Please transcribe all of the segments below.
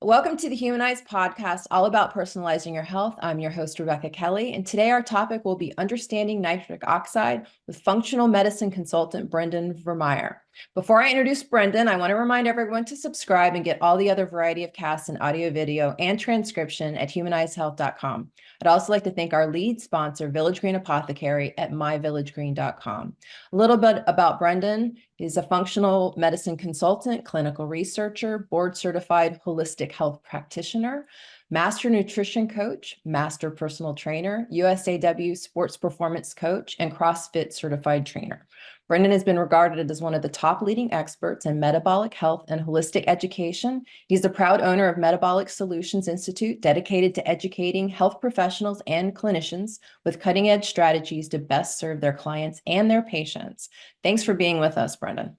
Welcome to the Humanized podcast, all about personalizing your health. I'm your host, Rebecca Kelly, and today our topic will be understanding nitric oxide with functional medicine consultant Brendan Vermeire. Before I introduce Brendan, I want to remind everyone to subscribe and get all the other variety of casts and audio, video, and transcription at humanizedhealth.com. I'd also like to thank our lead sponsor, Village Green Apothecary at myvillagegreen.com. A little bit about Brendan. He's a functional medicine consultant, clinical researcher, board-certified holistic health practitioner, master nutrition coach, master personal trainer, USAW sports performance coach, and CrossFit certified trainer. Brendan has been regarded as one of the top leading experts in metabolic health and holistic education. He's the proud owner of Metabolic Solutions Institute, dedicated to educating health professionals and clinicians with cutting-edge strategies to best serve their clients and their patients. Thanks for being with us, Brendan.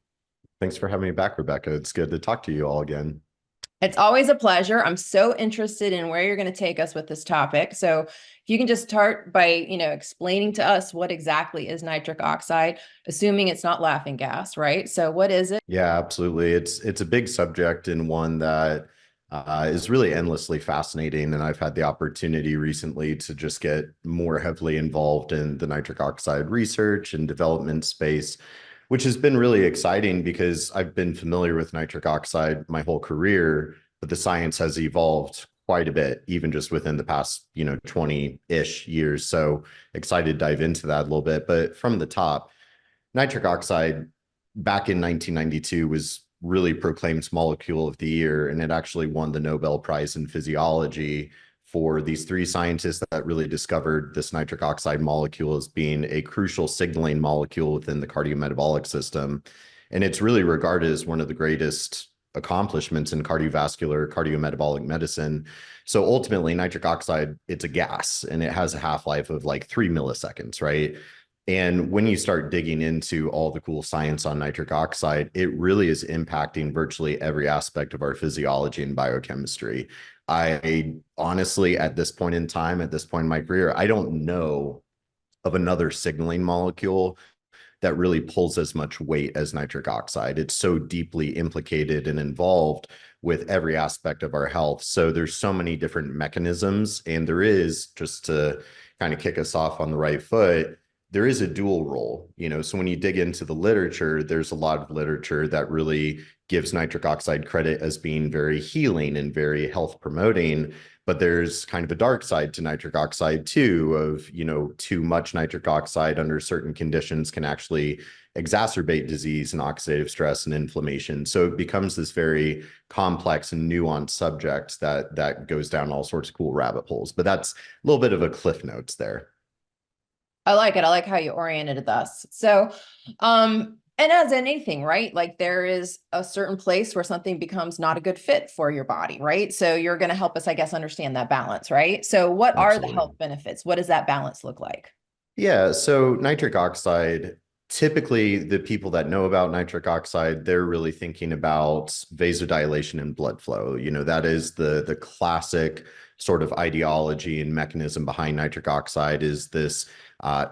Thanks for having me back, Rebecca. It's good to talk to you all again. It's always a pleasure. I'm so interested in where you're going to take us with this topic. So if you can just start by, explaining to us what exactly is nitric oxide, assuming it's not laughing gas, right? So what is it? Yeah, absolutely. It's a big subject and one that is really endlessly fascinating. And I've had the opportunity recently to just get more heavily involved in the nitric oxide research and development space, which has been really exciting because I've been familiar with nitric oxide my whole career, but the science has evolved quite a bit, even just within the past, 20-ish years. So excited to dive into that a little bit. But from the top, nitric oxide back in 1992 was really proclaimed molecule of the year, and it actually won the Nobel Prize in Physiology for these three scientists that really discovered this nitric oxide molecule as being a crucial signaling molecule within the cardiometabolic system. And it's really regarded as one of the greatest accomplishments in cardiovascular, cardiometabolic medicine. So ultimately, nitric oxide, it's a gas, and it has a half-life of like 3 milliseconds, right? And when you start digging into all the cool science on nitric oxide, it really is impacting virtually every aspect of our physiology and biochemistry. I honestly, at this point in time, at this point in my career, I don't know of another signaling molecule that really pulls as much weight as nitric oxide. It's so deeply implicated and involved with every aspect of our health. So there's so many different mechanisms, and there is, just to kind of kick us off on the right foot, there is a dual role, so when you dig into the literature, there's a lot of literature that really gives nitric oxide credit as being very healing and very health promoting. But there's kind of a dark side to nitric oxide too, of, too much nitric oxide under certain conditions can actually exacerbate disease and oxidative stress and inflammation. So it becomes this very complex and nuanced subject that goes down all sorts of cool rabbit holes. But that's a little bit of a cliff notes there. I like it. I like how you oriented it thus. So, and as anything, right? Like there is a certain place where something becomes not a good fit for your body, right? So you're going to help us, I guess, understand that balance, right? So what are the Absolutely. health benefits? What does that balance look like? Yeah, so nitric oxide, typically the people that know about nitric oxide, they're really thinking about vasodilation and blood flow. That is the classic sort of ideology and mechanism behind nitric oxide, is this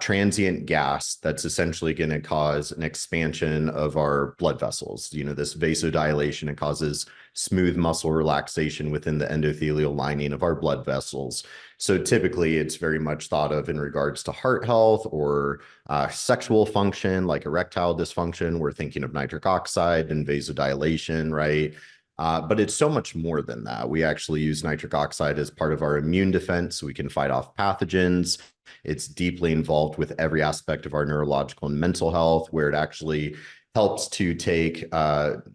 transient gas that's essentially going to cause an expansion of our blood vessels. This vasodilation, it causes smooth muscle relaxation within the endothelial lining of our blood vessels. So typically it's very much thought of in regards to heart health or sexual function, like erectile dysfunction. We're thinking of nitric oxide and vasodilation, right? But it's so much more than that. We actually use nitric oxide as part of our immune defense so we can fight off pathogens. It's deeply involved with every aspect of our neurological and mental health, where it actually helps to take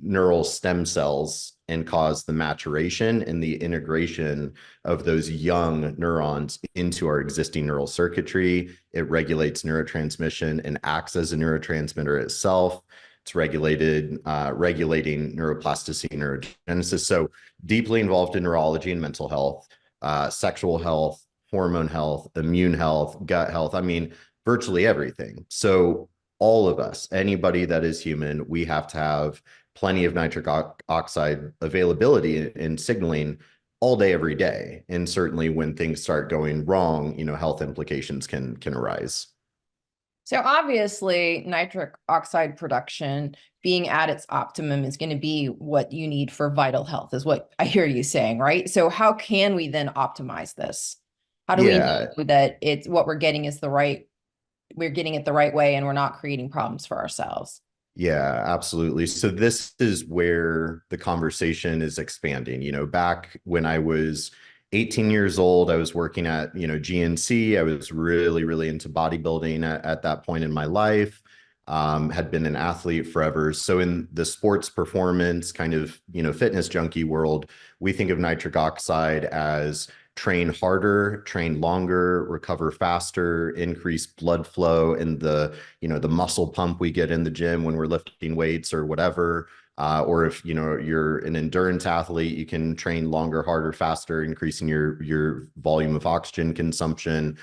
neural stem cells and cause the maturation and the integration of those young neurons into our existing neural circuitry. It regulates neurotransmission and acts as a neurotransmitter itself. It's regulating neuroplasticity, neurogenesis. So deeply involved in neurology and mental health, sexual health, hormone health, immune health, gut health. I mean, virtually everything. So all of us, anybody that is human, we have to have plenty of nitric oxide availability and signaling all day, every day. And certainly when things start going wrong, health implications can arise. So obviously, nitric oxide production being at its optimum is going to be what you need for vital health, is what I hear you saying, right? So how can we then optimize this? How do we Yeah, know that it's what we're getting is we're getting it the right way and we're not creating problems for ourselves? yeah, absolutely. So this is where the conversation is expanding. Back when I was 18 years old, I was working at, GNC. I was really, really into bodybuilding at that point in my life. Had been an athlete forever. So in the sports performance kind of, fitness junkie world, we think of nitric oxide as train harder, train longer, recover faster, increase blood flow, and the muscle pump we get in the gym when we're lifting weights or whatever. Or if you're an endurance athlete, you can train longer, harder, faster, increasing your volume of oxygen consumption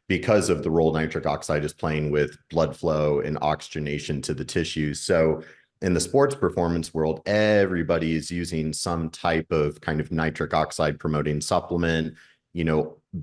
because of the role nitric oxide is playing with blood flow and oxygenation to the tissues. So in the sports performance world, everybody is using some type of kind of nitric oxide promoting supplement.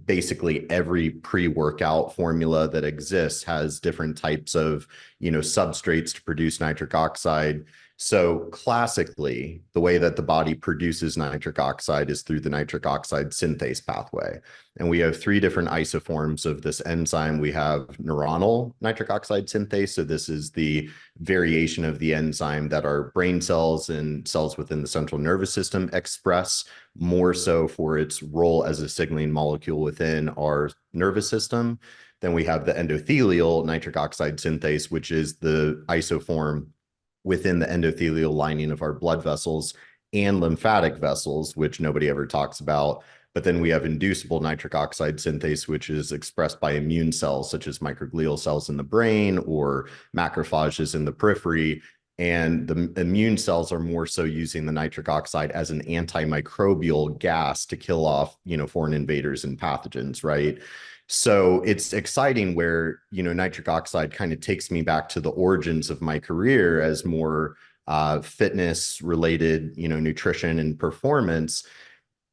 Basically every pre-workout formula that exists has different types of, substrates to produce nitric oxide. So classically, the way that the body produces nitric oxide is through the nitric oxide synthase pathway. And we have three different isoforms of this enzyme. We have neuronal nitric oxide synthase. So this is the variation of the enzyme that our brain cells and cells within the central nervous system express, more so for its role as a signaling molecule within our nervous system. Then we have the endothelial nitric oxide synthase, which is the isoform within the endothelial lining of our blood vessels and lymphatic vessels, which nobody ever talks about. But then we have inducible nitric oxide synthase, which is expressed by immune cells, such as microglial cells in the brain or macrophages in the periphery. And the immune cells are more so using the nitric oxide as an antimicrobial gas to kill off, foreign invaders and pathogens, right? So it's exciting where, nitric oxide kind of takes me back to the origins of my career as more fitness related, nutrition and performance.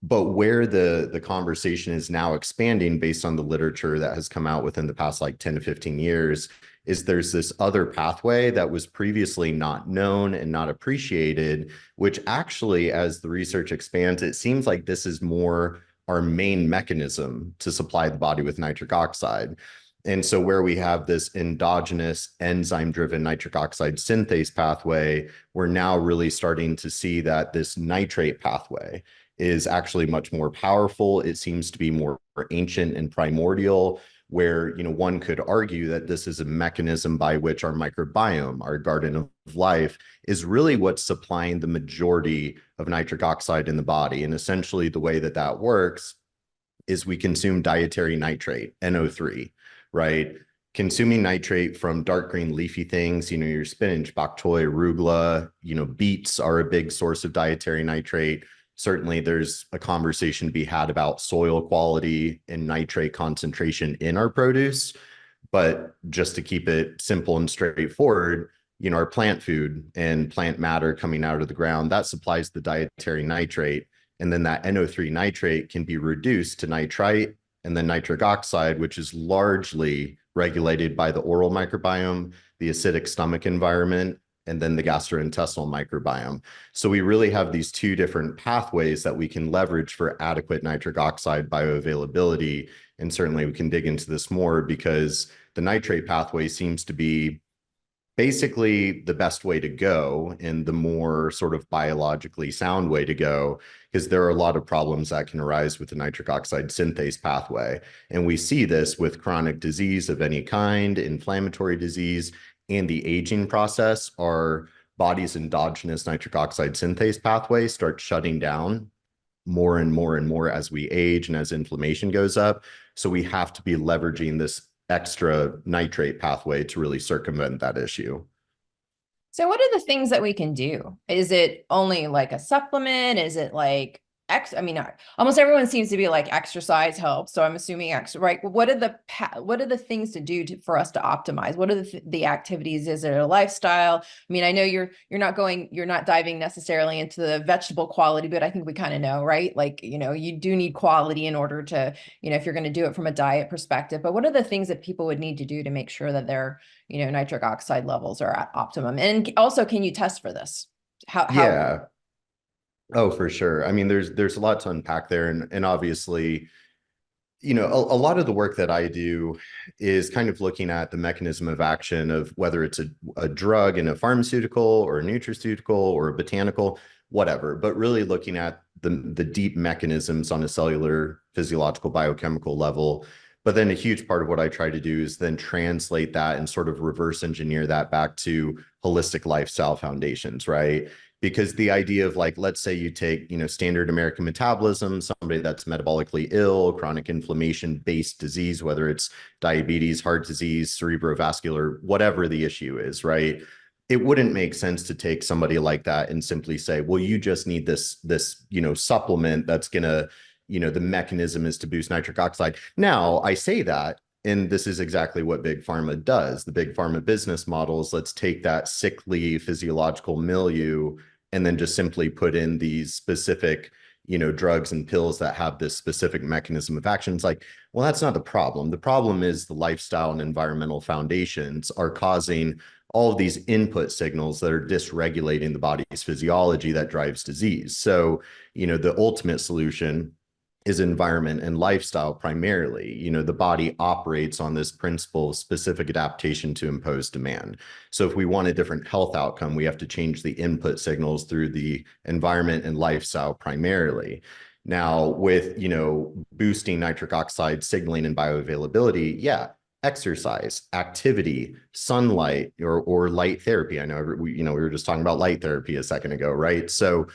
But where the conversation is now expanding based on the literature that has come out within the past like 10 to 15 years is there's this other pathway that was previously not known and not appreciated, which actually, as the research expands, it seems like this is more our main mechanism to supply the body with nitric oxide. And so where we have this endogenous enzyme-driven nitric oxide synthase pathway, we're now really starting to see that this nitrate pathway is actually much more powerful. It seems to be more ancient and primordial, where one could argue that this is a mechanism by which our microbiome, our garden of life, is really what's supplying the majority of nitric oxide in the body. And essentially the way that that works is we consume dietary nitrate, NO3, right? Consuming nitrate from dark green leafy things, your spinach, bok choy, arugula, beets are a big source of dietary nitrate. Certainly there's a conversation to be had about soil quality and nitrate concentration in our produce. But just to keep it simple and straightforward, our plant food and plant matter coming out of the ground, that supplies the dietary nitrate. And then that NO3 nitrate can be reduced to nitrite and then nitric oxide, which is largely regulated by the oral microbiome, the acidic stomach environment, and then the gastrointestinal microbiome. So we really have these two different pathways that we can leverage for adequate nitric oxide bioavailability. And certainly we can dig into this more because the nitrate pathway seems to be basically the best way to go and the more sort of biologically sound way to go, because there are a lot of problems that can arise with the nitric oxide synthase pathway. And we see this with chronic disease of any kind, inflammatory disease, and the aging process. Our body's endogenous nitric oxide synthase pathway starts shutting down more and more and more as we age and as inflammation goes up. So we have to be leveraging this extra nitrate pathway to really circumvent that issue. So what are the things that we can do? Is it only like a supplement? Is it like almost everyone seems to be like exercise helps. So I'm assuming right? What are the things to do for us to optimize? What are the activities? Is it a lifestyle? I mean, I know you're not diving necessarily into the vegetable quality, but I think we kind of know, right? Like, you do need quality in order to, if you're going to do it from a diet perspective. But what are the things that people would need to do to make sure that their, nitric oxide levels are at optimum? And also, can you test for this? How Yeah. Oh, for sure. I mean, there's a lot to unpack there, and obviously, a lot of the work that I do is kind of looking at the mechanism of action of whether it's a drug in a pharmaceutical or a nutraceutical or a botanical, whatever, but really looking at the deep mechanisms on a cellular, physiological, biochemical level. But then a huge part of what I try to do is then translate that and sort of reverse engineer that back to holistic lifestyle foundations, right? Because the idea of, like, let's say you take, standard American metabolism, somebody that's metabolically ill, chronic inflammation based disease, whether it's diabetes, heart disease, cerebrovascular, whatever the issue is, right? It wouldn't make sense to take somebody like that and simply say, well, you just need this supplement that's gonna, the mechanism is to boost nitric oxide. Now, I say that, and this is exactly what big pharma does. The big pharma business model is, let's take that sickly physiological milieu and then just simply put in these specific, drugs and pills that have this specific mechanism of action. It's like, well, that's not the problem. The problem is the lifestyle and environmental foundations are causing all of these input signals that are dysregulating the body's physiology that drives disease. So, the ultimate solution is environment and lifestyle primarily. The body operates on this principle of specific adaptation to impose demand. So if we want a different health outcome, we have to change the input signals through the environment and lifestyle primarily. Now, with, boosting nitric oxide signaling and bioavailability, yeah, exercise, activity, sunlight, or light therapy. I know we were just talking about light therapy a second ago, right? So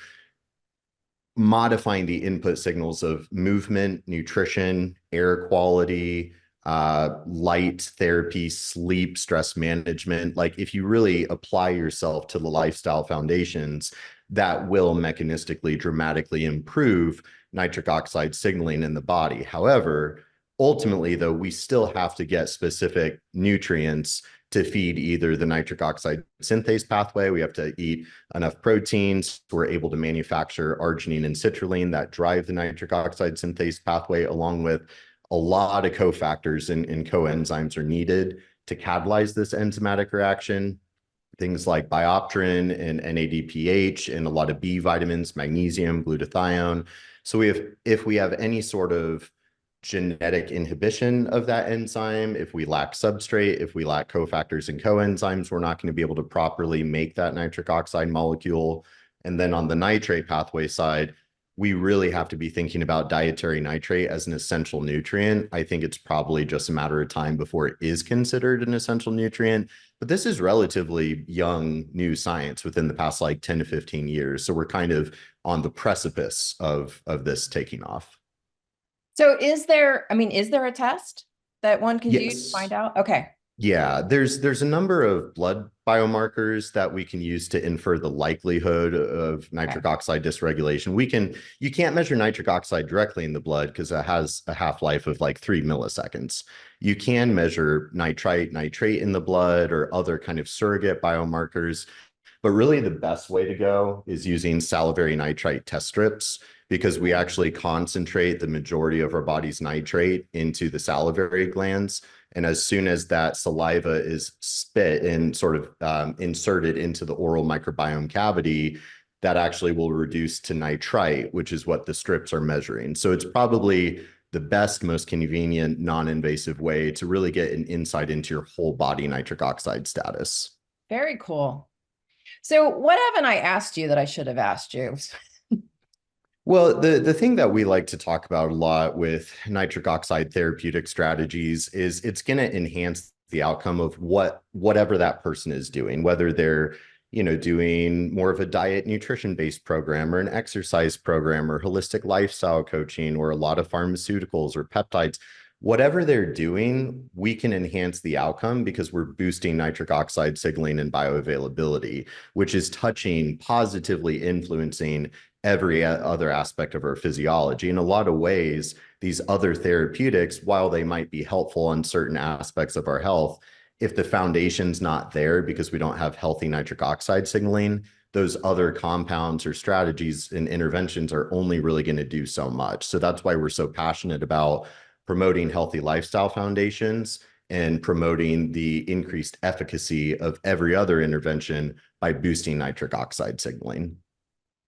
modifying the input signals of movement, nutrition, air quality, light therapy, sleep, stress management. Like, if you really apply yourself to the lifestyle foundations, that will mechanistically dramatically improve nitric oxide signaling in the body. However, ultimately, though, we still have to get specific nutrients to feed either the nitric oxide synthase pathway. We have to eat enough proteins. We're able to manufacture arginine and citrulline that drive the nitric oxide synthase pathway, along with a lot of cofactors and coenzymes are needed to catalyze this enzymatic reaction. Things like biopterin and NADPH and a lot of B vitamins, magnesium, glutathione. So if we have any sort of genetic inhibition of that enzyme, if we lack substrate, if we lack cofactors and coenzymes, we're not going to be able to properly make that nitric oxide molecule. And then on the nitrate pathway side, we really have to be thinking about dietary nitrate as an essential nutrient. I think it's probably just a matter of time before it is considered an essential nutrient. But this is relatively young, new science within the past like 10 to 15 years. So we're kind of on the precipice of this taking off. So is there a test that one can do to Yes. find out? Okay. Yeah, there's a number of blood biomarkers that we can use to infer the likelihood of nitric oxide dysregulation. You can't measure nitric oxide directly in the blood because it has a half-life of like 3 milliseconds. You can measure nitrite, nitrate in the blood or other kind of surrogate biomarkers. But really the best way to go is using salivary nitrite test strips, because we actually concentrate the majority of our body's nitrate into the salivary glands. And as soon as that saliva is spit and sort of inserted into the oral microbiome cavity, that actually will reduce to nitrite, which is what the strips are measuring. So it's probably the best, most convenient, non-invasive way to really get an insight into your whole body nitric oxide status. Very cool. So what haven't I asked you that I should have asked you? Well, the thing that we like to talk about a lot with nitric oxide therapeutic strategies is it's going to enhance the outcome of whatever that person is doing, whether they're, doing more of a diet nutrition based program or an exercise program or holistic lifestyle coaching or a lot of pharmaceuticals or peptides. Whatever they're doing, we can enhance the outcome because we're boosting nitric oxide signaling and bioavailability, which is touching, positively influencing every other aspect of our physiology. In a lot of ways, these other therapeutics, while they might be helpful on certain aspects of our health, if the foundation's not there because we don't have healthy nitric oxide signaling, those other compounds or strategies and interventions are only really going to do so much. So that's why we're so passionate about promoting healthy lifestyle foundations and promoting the increased efficacy of every other intervention by boosting nitric oxide signaling.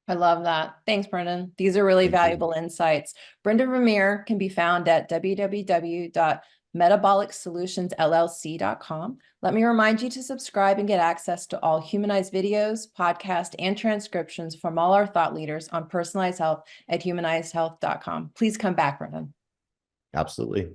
I love that. Thanks, Brendan. These are really Thank you. valuable insights. Brendan Vermeire can be found at www.metabolicsolutionsllc.com. Let me remind you to subscribe and get access to all Humanized videos, podcasts, and transcriptions from all our thought leaders on personalized health at humanizedhealth.com. Please come back, Brendan. Absolutely.